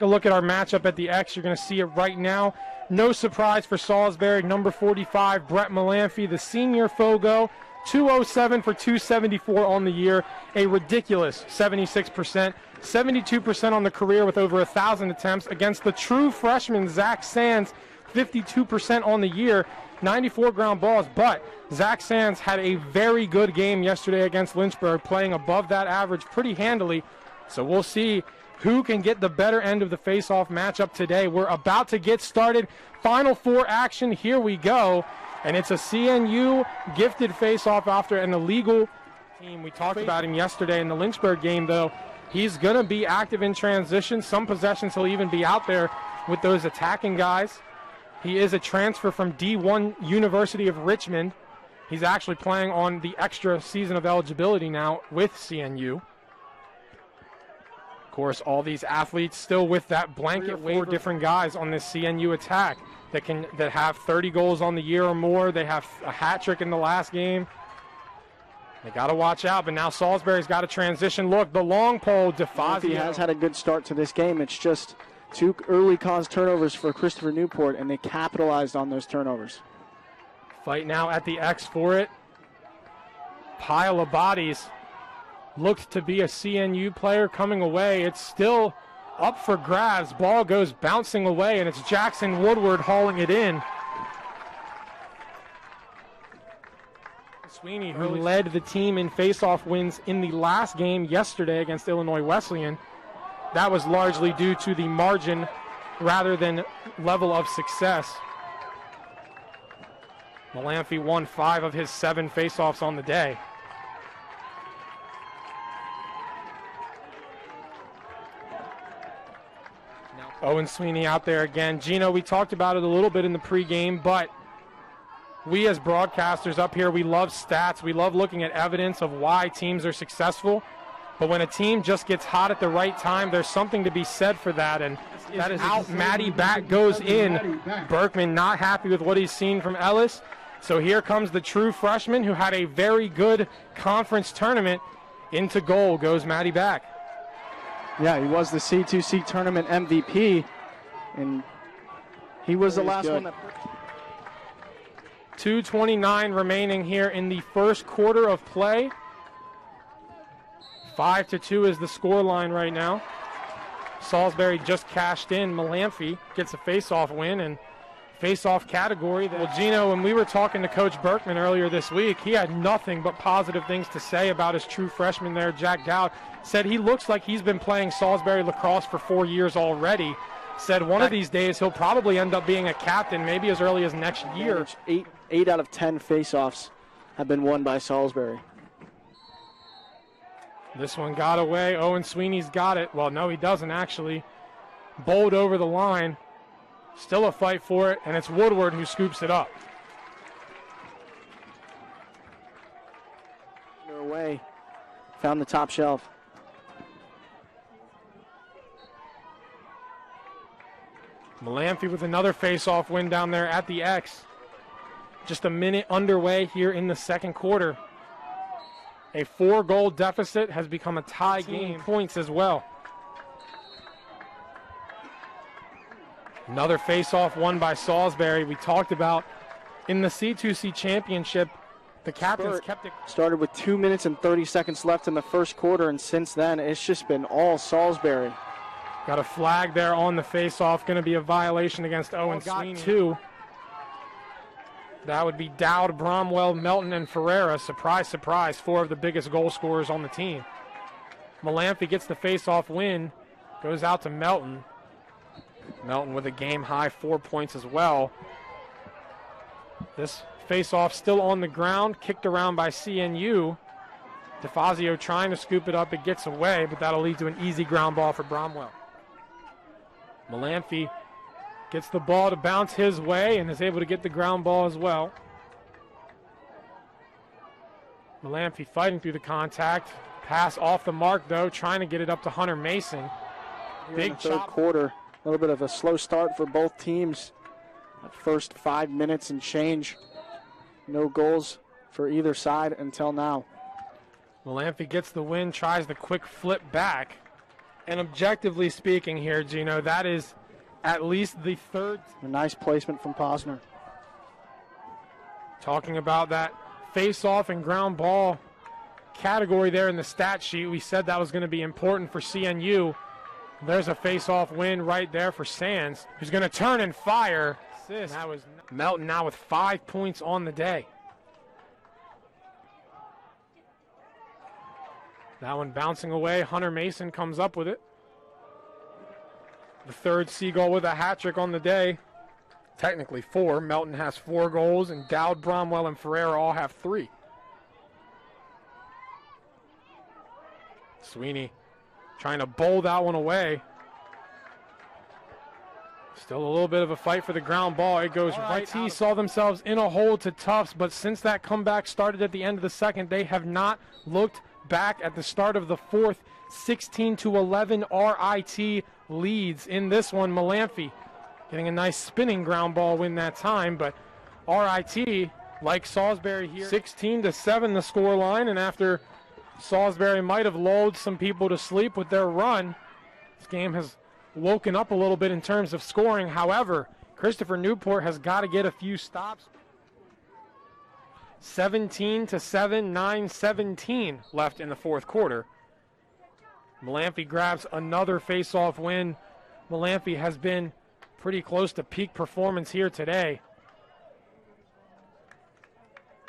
A look at our matchup at the X. You're going to see it right now. No surprise for Salisbury. Number 45, Brett Malamphy, the senior Fogo. 207 for 274 on the year. A ridiculous 76%. 72% on the career with over 1,000 attempts against the true freshman, Zach Sands. 52% on the year. 94 ground balls. But Zach Sands had a very good game yesterday against Lynchburg, playing above that average pretty handily. So we'll see who can get the better end of the face-off matchup today. We're about to get started. Final four action. Here we go. And it's a CNU gifted face-off after an illegal team. We talked about him yesterday in the Lynchburg game, though. He's going to be active in transition. Some possessions he'll even be out there with those attacking guys. He is a transfer from D1 University of Richmond. He's actually playing on the extra season of eligibility now with CNU. Of course, all these athletes still with that blanket waiver. 4 different guys on this CNU attack that have 30 goals on the year or more. They have a hat trick in the last game. They got to watch out, but now Salisbury's got a transition. Look, the long pole, DeFazio. He has had a good start to this game. It's just 2 early caused turnovers for Christopher Newport, and they capitalized on those turnovers. Fight now at the X for it. Pile of bodies. Looked to be a CNU player coming away. It's still up for grabs. Ball goes bouncing away, and it's Jackson Woodward hauling it in. Sweeney, who led the team in faceoff wins in the last game yesterday against Illinois Wesleyan. That was largely due to the margin rather than level of success. Malamphy won 5 of his 7 faceoffs on the day. Owen Sweeney out there again. Gino, we talked about it a little bit in the pregame, but we as broadcasters up here, we love stats. We love looking at evidence of why teams are successful. But when a team just gets hot at the right time, there's something to be said for that. And that is out. Maddie back goes in. Berkman not happy with what he's seen from Ellis. So here comes the true freshman who had a very good conference tournament. Into goal goes Maddie back. Yeah, he was the C2C tournament MVP, and he was the last one that... 2:29 remaining here in the first quarter of play. 5-2 is the score line right now. Salisbury just cashed in. Malamphy gets a face-off win, and face-off category. Well, Gino, when we were talking to Coach Berkman earlier this week, he had nothing but positive things to say about his true freshman there, Jack Dowd. Said he looks like he's been playing Salisbury lacrosse for 4 years already. Said one of these days he'll probably end up being a captain, maybe as early as next year. 8 out of 10 face-offs have been won by Salisbury. This one got away. Owen Sweeney's got it. Well, no, he doesn't actually. Bowled over the line. Still a fight for it, and it's Woodward who scoops it up. Away. Found the top shelf. Malamphy with another face-off win down there at the X. Just a minute underway here in the second quarter. A 4-goal deficit has become a tie game. Points as well. Another face-off won by Salisbury. We talked about in the C2C championship, the captains kept it. Started with 2 minutes and 30 seconds left in the first quarter, and since then, it's just been all Salisbury. Got a flag there on the face-off. Going to be a violation against Owen Sweeney. 2. That would be Dowd, Bromwell, Melton, and Ferreira. Surprise, surprise, 4 of the biggest goal scorers on the team. Malamphy gets the face-off win. Goes out to Melton. Melton with a game-high 4 points as well. This face-off still on the ground, kicked around by CNU. DeFazio trying to scoop it up. It gets away, but that'll lead to an easy ground ball for Bromwell. Malamphy gets the ball to bounce his way and is able to get the ground ball as well. Malamphy fighting through the contact. Pass off the mark, though, trying to get it up to Hunter Mason. Big third quarter. A little bit of a slow start for both teams. That first 5 minutes and change. No goals for either side until now. Malamphy gets the win, tries the quick flip back, And objectively speaking here, Gino, that is at least the third. A nice placement from Posner. Talking about that face-off and ground ball category there in the stat sheet, we said that was going to be important for CNU. There's a face-off win right there for Sands, who's going to turn and fire. Assist. That was Melton now with 5 points on the day. That one bouncing away. Hunter Mason comes up with it. The third Seagull with a hat trick on the day. Technically 4. Melton has 4 goals, and Dowd, Bromwell, and Ferreira all have 3. Sweeney trying to bowl that one away. Still a little bit of a fight for the ground ball. It goes right. He saw themselves in a hole to Tufts, but since that comeback started at the end of the second, they have not looked back. At the start of the fourth. 16-11 RIT leads in this one. Malamphy getting a nice spinning ground ball win that time, but RIT, like Salisbury here, 16-7 the score line, and after Salisbury might have lulled some people to sleep with their run, this game has woken up a little bit in terms of scoring. However, Christopher Newport has got to get a few stops. 17-7, 9-17 left in the fourth quarter. Malamphy grabs another face-off win. Malamphy has been pretty close to peak performance here today.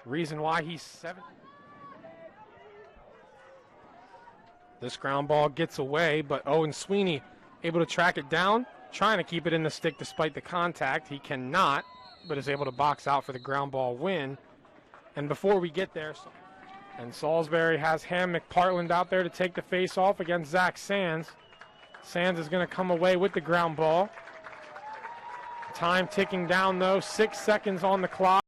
Reason why he's 7. This ground ball gets away, but Owen Sweeney able to track it down, trying to keep it in the stick despite the contact. He cannot, but is able to box out for the ground ball win. And before we get there, and Salisbury has Ham McPartland out there to take the face-off against Zach Sands. Sands is going to come away with the ground ball. Time ticking down, though. 6 seconds on the clock.